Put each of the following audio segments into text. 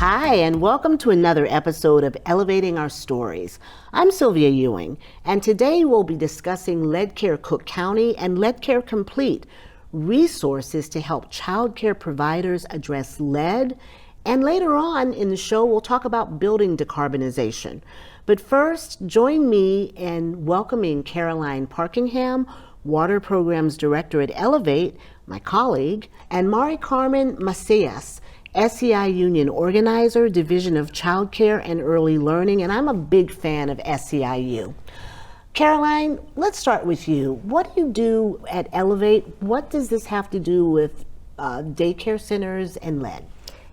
Hi, and welcome to another episode of Elevating Our Stories. I'm Sylvia Ewing, and today we'll be discussing Lead Care Cook County and Lead Care Complete, resources to help child care providers address lead. And later on in the show, we'll talk about building decarbonization. But first, join me in welcoming Caroline Pakenham, Water Programs Director at Elevate, my colleague, and MariCarmen Macias, SEI Union Organizer, Division of Child Care and Early Learning, and I'm a big fan of SEIU. Caroline, let's start with you. What do you do at Elevate? What does this have to do with daycare centers and lead?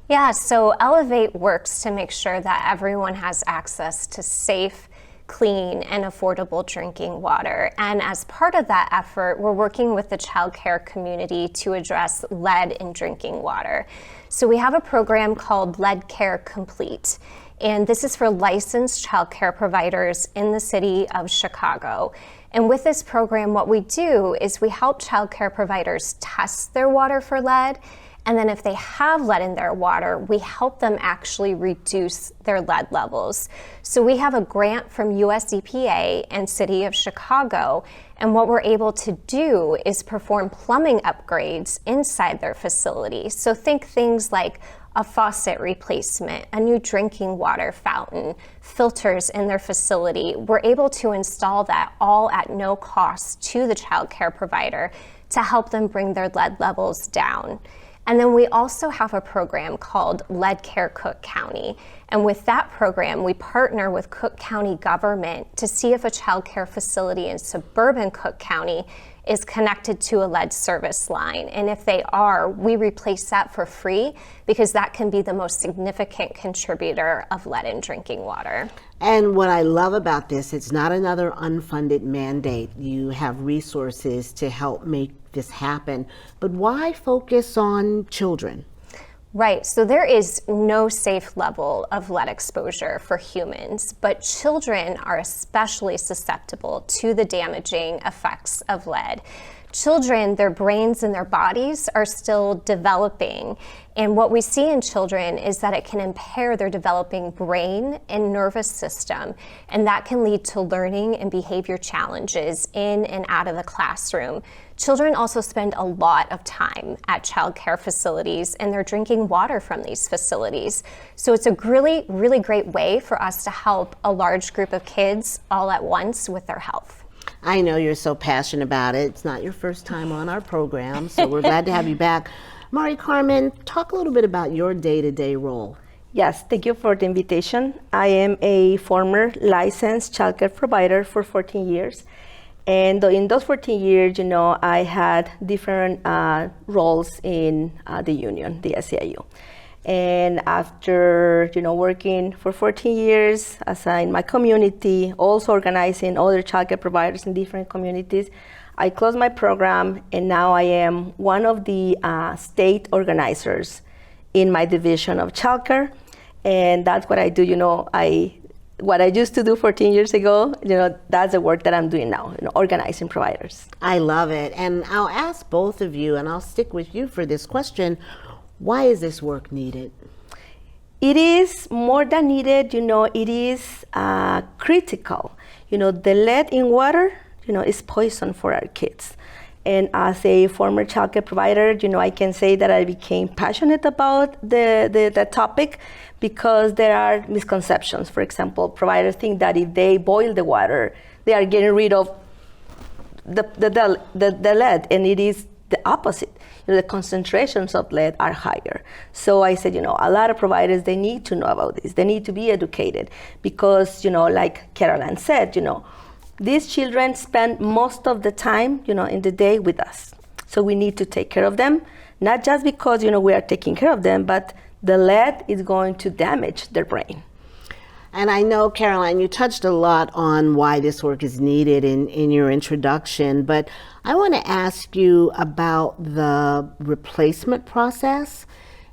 Yeah, so Elevate works to make sure that everyone has access to safe, clean, and affordable drinking water. And as part of that effort, we're working with the child care community to address lead in drinking water. So we have a program called Lead Care Complete, and this is for licensed child care providers in the city of Chicago. And with this program, what we do is we help child care providers test their water for lead. And then if they have lead in their water, we help them actually reduce their lead levels. So we have a grant from US EPA and City of Chicago, and what we're able to do is perform plumbing upgrades inside their facility. So think things like a faucet replacement, a new drinking water fountain, filters in their facility. We're able to install that all at no cost to the child care provider to help them bring their lead levels down. And then we also have a program called Lead Care Cook County. And with that program, we partner with Cook County government to see if a child care facility in suburban Cook County is connected to a lead service line. And if they are, we replace that for free because that can be the most significant contributor of lead in drinking water. And what I love about this, it's not another unfunded mandate. You have resources to help make this happen, but why focus on children? Right, so there is no safe level of lead exposure for humans, but children are especially susceptible to the damaging effects of lead. Children, their brains and their bodies are still developing. And what we see in children is that it can impair their developing brain and nervous system. And that can lead to learning and behavior challenges in and out of the classroom. Children also spend a lot of time at child care facilities and they're drinking water from these facilities. So it's a really, really great way for us to help a large group of kids all at once with their health. I know you're so passionate about it. It's not your first time on our program, so we're glad to have you back. MariCarmen, talk a little bit about your day-to-day role. Yes, thank you for the invitation. I am a former licensed childcare provider for 14 years. And in those 14 years, I had different roles in the union, the SEIU. And after, working for 14 years in my community, also organizing other childcare providers in different communities, I closed my program, and now I am one of the state organizers in my division of childcare. And that's what I do, what I used to do 14 years ago, that's the work that I'm doing now, organizing providers. I love it. And I'll ask both of you, and I'll stick with you for this question. Why is this work needed? It is more than needed, it is critical. The lead in water, is poison for our kids. And as a former childcare provider, I can say that I became passionate about the topic because there are misconceptions. For example, providers think that if they boil the water, they are getting rid of the lead, and it is the opposite. The concentrations of lead are higher. So I said, a lot of providers, they need to know about this. They need to be educated because, like Caroline said, these children spend most of the time, in the day with us. So we need to take care of them, not just because, we are taking care of them, but the lead is going to damage their brain. And I know, Caroline, you touched a lot on why this work is needed in your introduction, but I want to ask you about the replacement process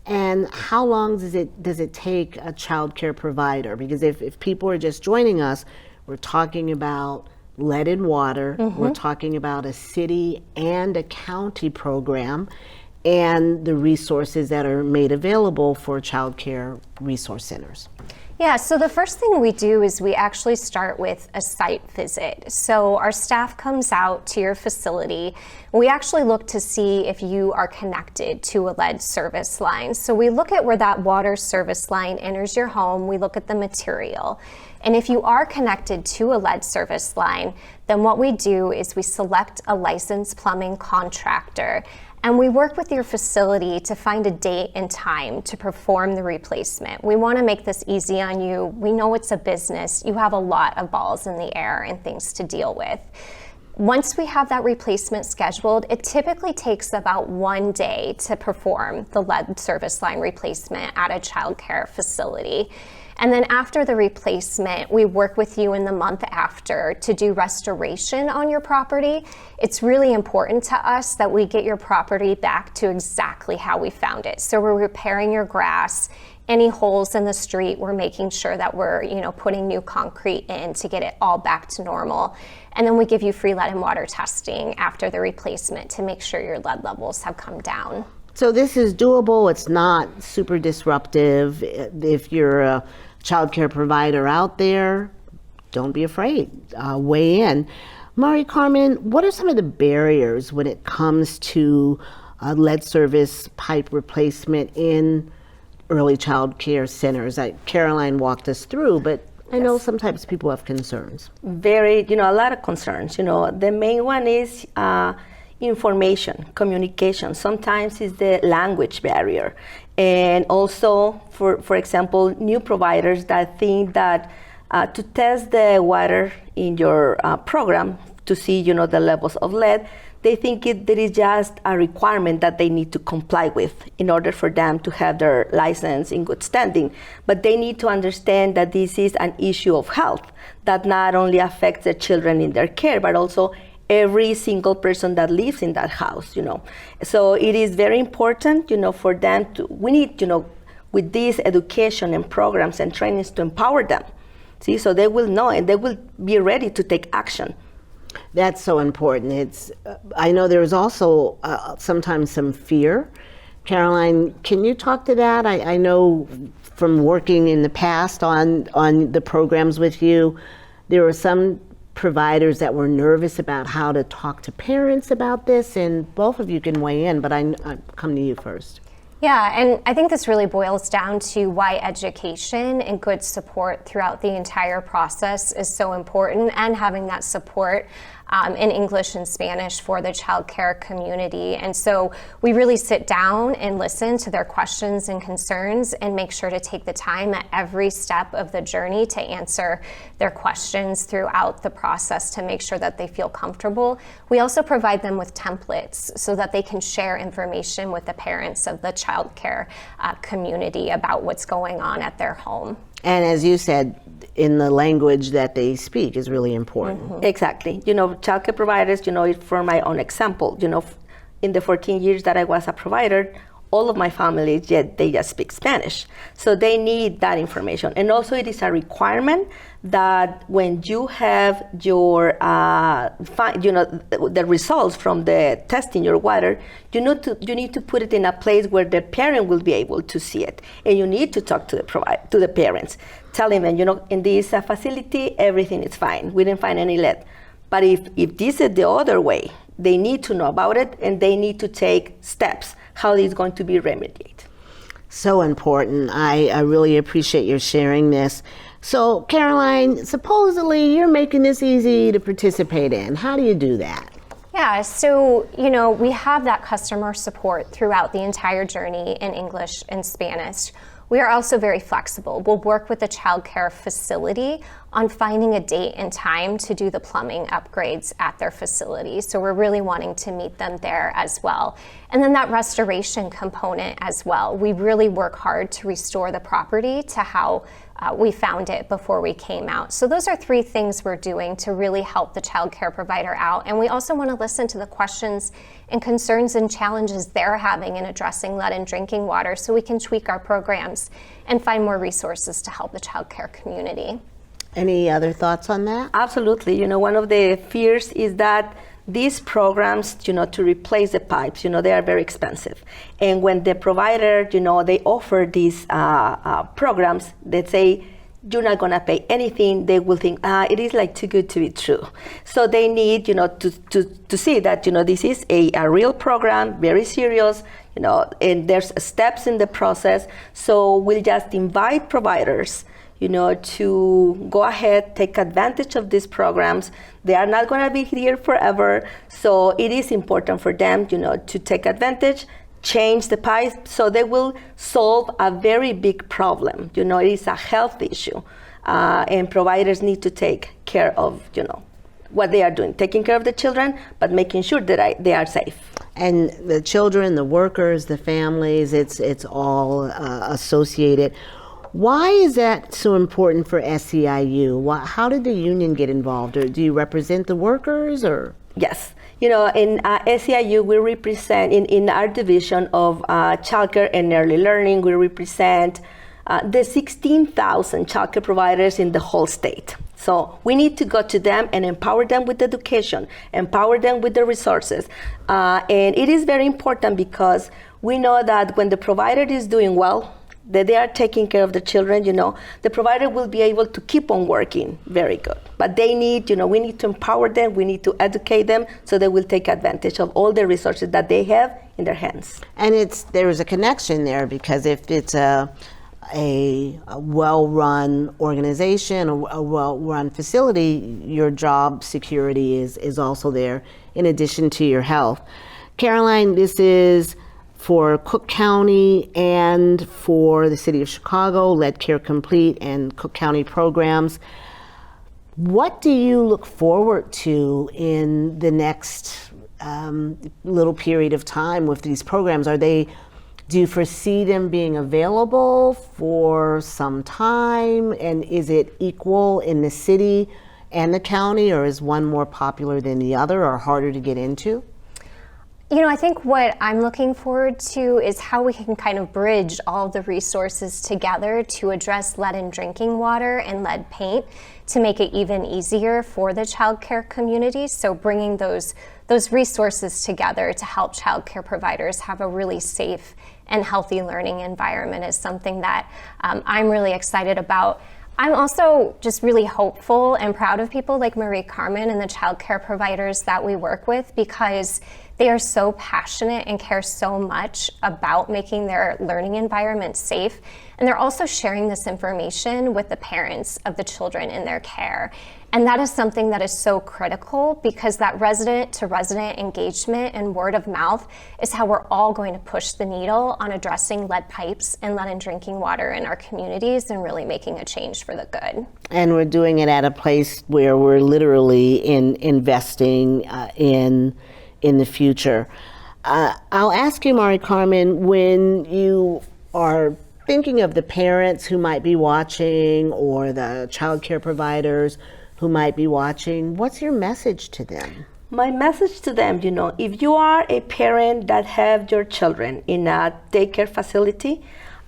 and how long does it take a child care provider? Because if people are just joining us, we're talking about lead in water, we're talking about a city and a county program, and the resources that are made available for child care resource centers? Yeah, so the first thing we do is we actually start with a site visit. So our staff comes out to your facility. We actually look to see if you are connected to a lead service line. So we look at where that water service line enters your home. We look at the material. And if you are connected to a lead service line, then what we do is we select a licensed plumbing contractor. And we work with your facility to find a date and time to perform the replacement. We want to make this easy on you. We know it's a business. You have a lot of balls in the air and things to deal with. Once we have that replacement scheduled, it typically takes about 1 day to perform the lead service line replacement at a child care facility. And then after the replacement, we work with you in the month after to do restoration on your property. It's really important to us that we get your property back to exactly how we found it. So we're repairing your grass, any holes in the street, we're making sure that we're, putting new concrete in to get it all back to normal. And then we give you free lead and water testing after the replacement to make sure your lead levels have come down. So this is doable. It's not super disruptive. If you're a child care provider out there, don't be afraid. Weigh in. MariCarmen, what are some of the barriers when it comes to lead service pipe replacement in early child care centers? Caroline walked us through, but I know sometimes people have concerns. A lot of concerns. The main one is information, communication. Sometimes it's the language barrier. And also, for example, new providers that think that to test the water in your program to see, the levels of lead, they think there is just a requirement that they need to comply with in order for them to have their license in good standing. But they need to understand that this is an issue of health that not only affects the children in their care, but also every single person that lives in that house, So it is very important, for them we need, with this education and programs and trainings to empower them, so they will know and they will be ready to take action. That's so important. I know there's also sometimes some fear. Caroline, can you talk to that? I know from working in the past on the programs with you, there were some providers that were nervous about how to talk to parents about this, and both of you can weigh in, but I come to you first. Yeah, and I think this really boils down to why education and good support throughout the entire process is so important, and having that support in English and Spanish for the child care community. And so we really sit down and listen to their questions and concerns and make sure to take the time at every step of the journey to answer their questions throughout the process to make sure that they feel comfortable. We also provide them with templates so that they can share information with the parents of the child care community about what's going on at their home. And as you said, in the language that they speak is really important. Mm-hmm. Exactly. Childcare providers, for my own example, in the 14 years that I was a provider, all of my family, they just speak Spanish. So they need that information. And also it is a requirement that when you have your, the results from the testing your water, you need to put it in a place where the parent will be able to see it. And you need to talk to the parents. Tell them, in this facility, everything is fine. We didn't find any lead. But if this is the other way, they need to know about it and they need to take steps how it's going to be remedied. So important. I really appreciate your sharing this. So Caroline, supposedly you're making this easy to participate in. How do you do that? Yeah, so, we have that customer support throughout the entire journey in English and Spanish. We are also very flexible. We'll work with the child care facility on finding a date and time to do the plumbing upgrades at their facility. So we're really wanting to meet them there as well. And then that restoration component as well. We really work hard to restore the property to how we found it before we came out. So those are 3 things we're doing to really help the child care provider out. And we also want to listen to the questions and concerns and challenges they're having in addressing lead in drinking water so we can tweak our programs and find more resources to help the child care community. Any other thoughts on that? Absolutely. One of the fears is that these programs, to replace the pipes, they are very expensive. And when the provider, they offer these programs, they say, you're not going to pay anything, they will think, it is like too good to be true. So they need, to see that, this is a real program, very serious, and there's steps in the process. So we'll just invite providers, to go ahead, take advantage of these programs. They are not going to be here forever. So it is important for them, to take advantage, change the pipes, so they will solve a very big problem. It is a health issue, and providers need to take care of, what they are doing, taking care of the children, but making sure that they are safe. And the children, the workers, the families, it's all associated. Why is that so important for SEIU? How did the union get involved? Or do you represent the workers, or? Yes. In SEIU, we represent, in our division of childcare and early learning, we represent the 16,000 childcare providers in the whole state. So we need to go to them and empower them with education, empower them with the resources. And it is very important because we know that when the provider is doing well, that they are taking care of the children, the provider will be able to keep on working very good. But they need, we need to empower them, we need to educate them so they will take advantage of all the resources that they have in their hands. And there's a connection there, because if it's a well-run organization, a well-run facility, your job security is also there in addition to your health. Caroline, this is for Cook County and for the City of Chicago, Lead Care Complete and Cook County programs. What do you look forward to in the next little period of time with these programs? Do you foresee them being available for some time? And is it equal in the city and the county, or is one more popular than the other or harder to get into? I think what I'm looking forward to is how we can kind of bridge all the resources together to address lead in drinking water and lead paint to make it even easier for the childcare community. So bringing those resources together to help childcare providers have a really safe and healthy learning environment is something that I'm really excited about. I'm also just really hopeful and proud of people like MariCarmen and the childcare providers that we work with, because they are so passionate and care so much about making their learning environment safe. And they're also sharing this information with the parents of the children in their care. And that is something that is so critical, because that resident-to-resident engagement and word of mouth is how we're all going to push the needle on addressing lead pipes and lead in drinking water in our communities and really making a change for the good. And we're doing it at a place where we're literally investing in the future. I'll ask you, MariCarmen, when you are thinking of the parents who might be watching or the child care providers who might be watching, what's your message to them? My message to them, if you are a parent that have your children in a daycare facility,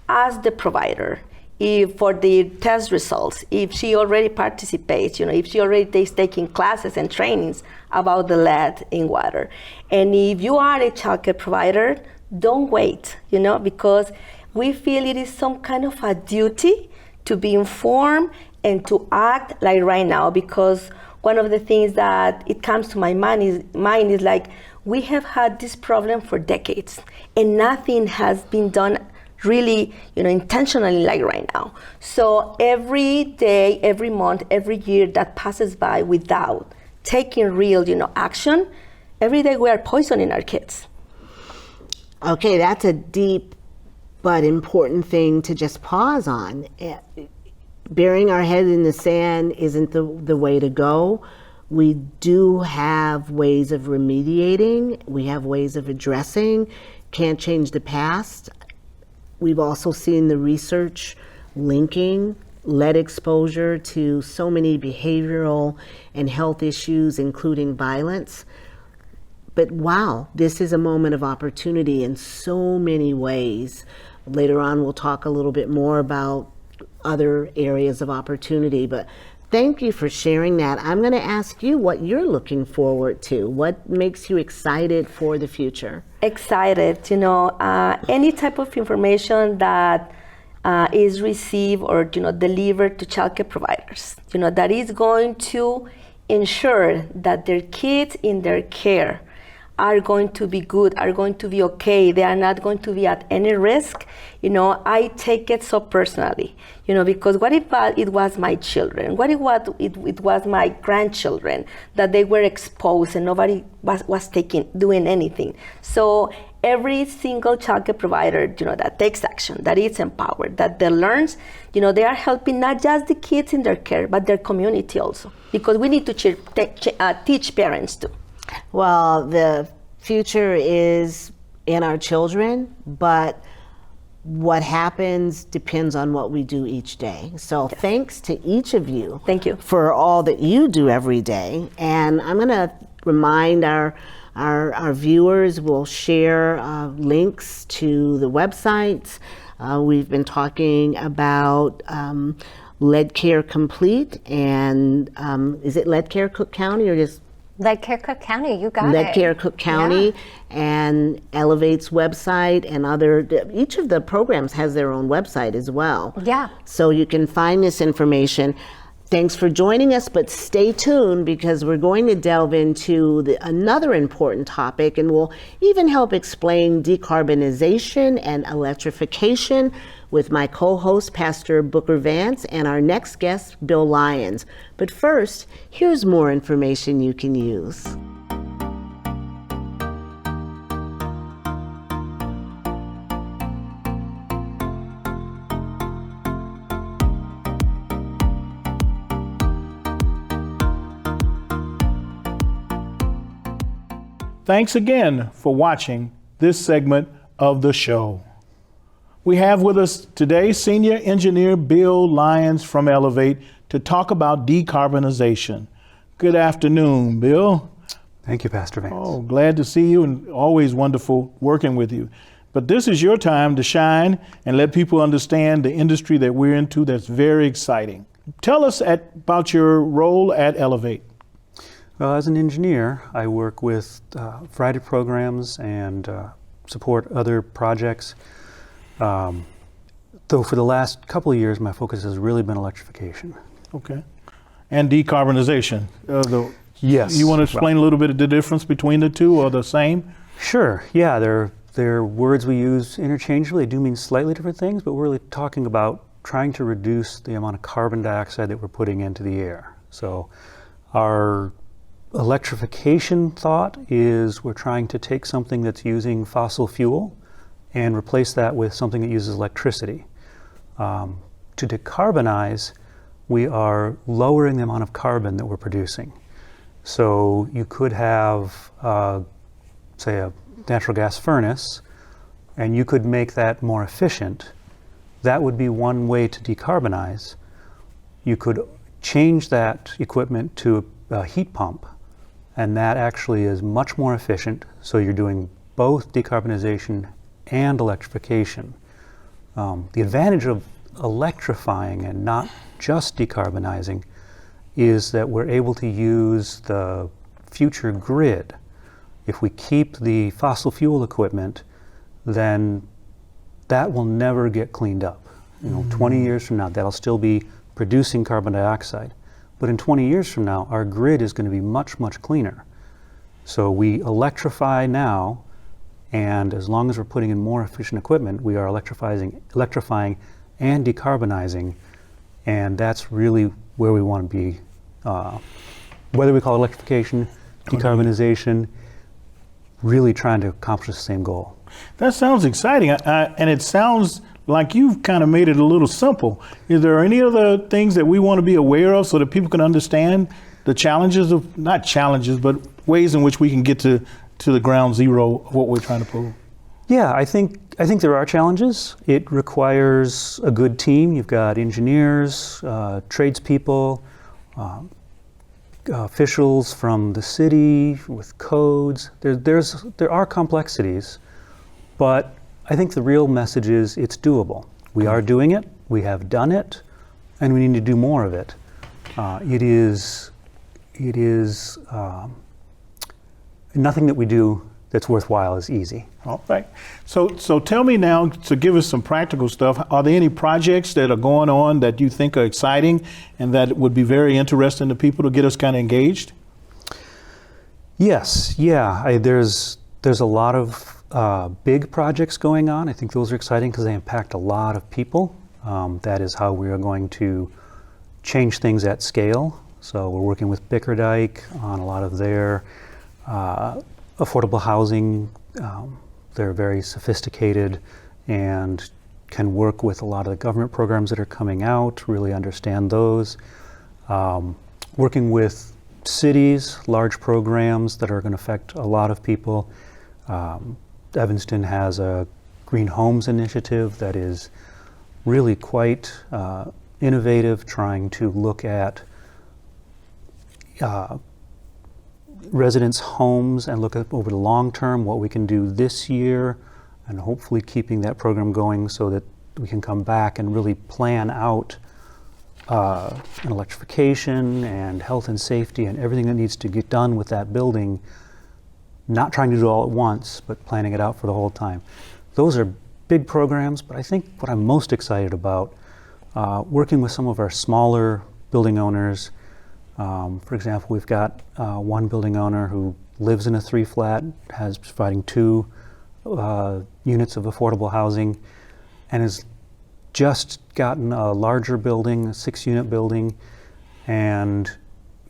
ask the provider if for the test results, if she already participates, if she already is taking classes and trainings about the lead in water. And if you are a childcare provider, don't wait, because we feel it is some kind of a duty to be informed and to act like right now, because one of the things that it comes to my mind is like, we have had this problem for decades and nothing has been done really, intentionally like right now. So every day, every month, every year that passes by without taking real, action, every day we are poisoning our kids. Okay, that's a deep but important thing to just pause on. Burying our head in the sand isn't the way to go. We do have ways of remediating. We have ways of addressing. Can't change the past. We've also seen the research linking lead exposure to so many behavioral and health issues, including violence. But wow, this is a moment of opportunity in so many ways. Later on, we'll talk a little bit more about other areas of opportunity, but Thank you for sharing that. I'm going to ask you what you're looking forward to. What makes you excited for the future? Excited, any type of information that is received or delivered to childcare providers, that is going to ensure that their kids in their care are going to be good, are going to be okay, they are not going to be at any risk. I take it so personally, because what if it was my children? What if it was my grandchildren that they were exposed and nobody was doing anything? So every single childcare provider, that takes action, that is empowered, that they learns, they are helping not just the kids in their care, but their community also, because we need to teach parents too. Well, the future is in our children, but what happens depends on what we do each day. So thanks to each of you. Thank you. For all that you do every day. And I'm going to remind our viewers, we'll share links to the websites. We've been talking about Lead Care Complete, and is it Lead Care Cook County or just Lead Care Cook County, you got it. Lead Care Cook County and Elevate's website, and each of the programs has their own website as well. Yeah. So you can find this information. Thanks for joining us, but stay tuned because we're going to delve into another important topic, and we'll even help explain decarbonization and electrification with my co-host, Pastor Booker Vance, and our next guest, Bill Lyons. But first, here's more information you can use. Thanks again for watching this segment of the show. We have with us today Senior Engineer Bill Lyons from Elevate to talk about decarbonization. Good afternoon, Bill. Thank you, Pastor Vance. Oh, glad to see you and always wonderful working with you. But this is your time to shine and let people understand the industry that we're into that's very exciting. Tell us about your role at Elevate. Well, as an engineer, I work with a variety of programs and support other projects. Though for the last couple of years, my focus has really been electrification. Okay. And decarbonization. Yes. You want to explain a little bit of the difference between the two, or the same? Sure. Yeah, they're words we use interchangeably. They do mean slightly different things, but we're really talking about trying to reduce the amount of carbon dioxide that we're putting into the air. So our electrification thought is we're trying to take something that's using fossil fuel and replace that with something that uses electricity. To decarbonize, we are lowering the amount of carbon that we're producing. So you could have, say, a natural gas furnace, and you could make that more efficient. That would be one way to decarbonize. You could change that equipment to a heat pump, and that actually is much more efficient. So you're doing both decarbonization and electrification. The advantage of electrifying and not just decarbonizing is that we're able to use the future grid. If we keep the fossil fuel equipment, then that will never get cleaned up. 20 years from now, that'll still be producing carbon dioxide. But in 20 years from now, our grid is going to be much, much cleaner. So we electrify now, and as long as we're putting in more efficient equipment, we are electrifying and decarbonizing, and that's really where we want to be. Whether we call it electrification, decarbonization, really trying to accomplish the same goal. That sounds exciting, and it sounds like you've kind of made it a little simple. Is there any other things that we want to be aware of so that people can understand the challenges of, not challenges, but ways in which we can get to the ground zero of what we're trying to prove? Yeah, I think there are challenges. It requires a good team. You've got engineers, tradespeople, officials from the city with codes. There are complexities, but I think the real message is it's doable. We are doing it, we have done it, and we need to do more of it. It is nothing that we do that's worthwhile is easy. All right. So tell me now, to give us some practical stuff, are there any projects that are going on that you think are exciting and that would be very interesting to people to get us kind of engaged? Yes, yeah. There's a lot of big projects going on. I think those are exciting because they impact a lot of people. That is how we are going to change things at scale. So we're working with Bickerdike on a lot of their affordable housing. They're very sophisticated and can work with a lot of the government programs that are coming out, really understand those. Working with cities, large programs that are going to affect a lot of people. Evanston has a Green Homes initiative that is really quite innovative, trying to look at residents' homes and look at over the long term what we can do this year, and hopefully keeping that program going so that we can come back and really plan out an electrification and health and safety and everything that needs to get done with that building, not trying to do it all at once, but planning it out for the whole time. Those are big programs, but I think what I'm most excited about, working with some of our smaller building owners. For example, we've got one building owner who lives in a 3-flat, has providing 2 units of affordable housing, and has just gotten a larger building, a 6-unit building, and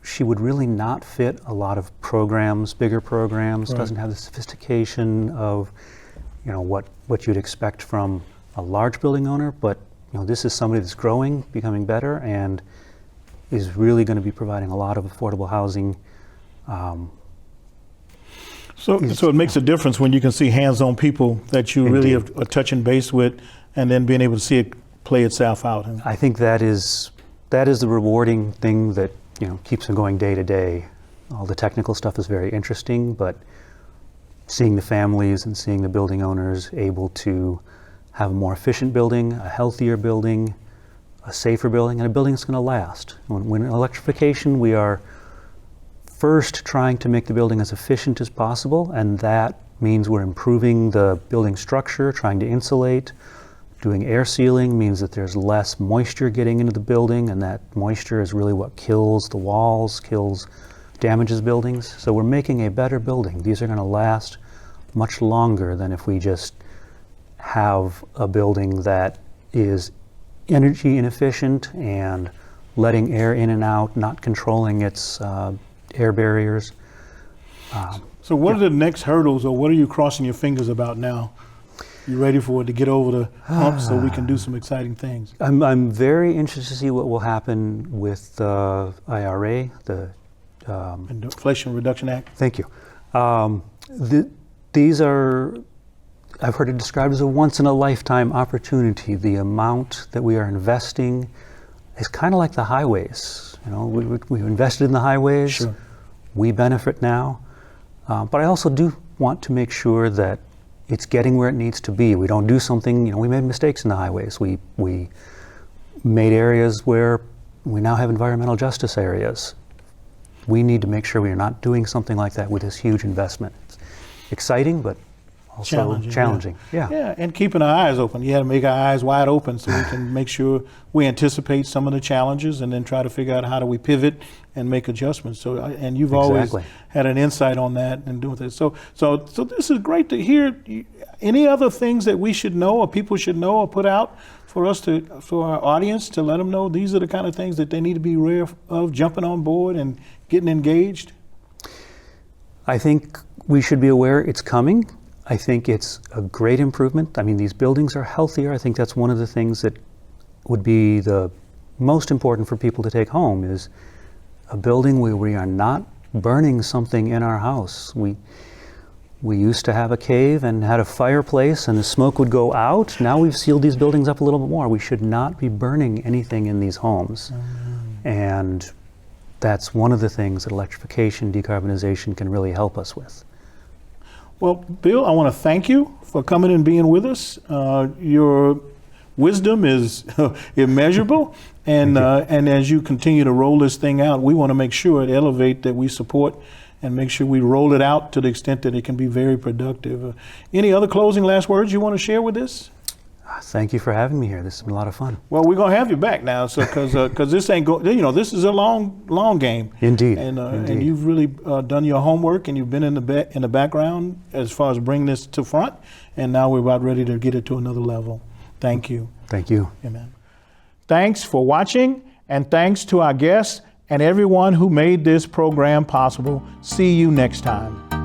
she would really not fit a lot of programs, bigger programs. Right. Doesn't have the sophistication of, what you'd expect from a large building owner, but this is somebody that's growing, becoming better, and is really going to be providing a lot of affordable housing. So it makes a difference when you can see hands-on people that you really are touching base with, and then being able to see it play itself out. I think that is the rewarding thing that keeps them going day to day. All the technical stuff is very interesting, but seeing the families and seeing the building owners able to have a more efficient building, a healthier building, a safer building, and a building that's going to last. When electrification, we are first trying to make the building as efficient as possible, and that means we're improving the building structure, trying to insulate. Doing air sealing means that there's less moisture getting into the building, and that moisture is really what kills the walls, damages buildings. So we're making a better building. These are going to last much longer than if we just have a building that is energy inefficient and letting air in and out, not controlling its air barriers. So what are the next hurdles, or what are you crossing your fingers about now? You ready for it to get over the hump so we can do some exciting things? I'm very interested to see what will happen with the IRA, the Inflation Reduction Act. Thank you. These are, I've heard it described as a once-in-a-lifetime opportunity. The amount that we are investing is kind of like the highways. We invested in the highways. Sure. We benefit now. But I also do want to make sure that it's getting where it needs to be. We don't do something, we made mistakes in the highways. We made areas where we now have environmental justice areas. We need to make sure we are not doing something like that with this huge investment. It's exciting, but also challenging. Yeah, and keeping our eyes open. You have to make our eyes wide open so we can make sure we anticipate some of the challenges and then try to figure out how do we pivot and make adjustments. So, and you've always had an insight on that and doing this. So this is great to hear. Any other things that we should know or people should know or put out for our audience to let them know these are the kind of things that they need to be aware of, jumping on board and getting engaged? I think we should be aware it's coming. I think it's a great improvement. I mean, these buildings are healthier. I think that's one of the things that would be the most important for people to take home, is a building where we are not burning something in our house. We used to have a cave and had a fireplace and the smoke would go out. Now we've sealed these buildings up a little bit more. We should not be burning anything in these homes. And that's one of the things that electrification, decarbonization can really help us with. Well, Bill, I want to thank you for coming and being with us. Your wisdom is immeasurable. And as you continue to roll this thing out, we want to make sure at Elevate that we support and make sure we roll it out to the extent that it can be very productive. Any other closing last words you want to share with this? Thank you for having me here. This has been a lot of fun. Well, we're gonna have you back now, so because this ain't this is a long game. Indeed. And you've really done your homework, and you've been in the background as far as bringing this to front, and now we're about ready to get it to another level. Thank you. Thank you. Amen. Thanks for watching, and thanks to our guests and everyone who made this program possible. See you next time.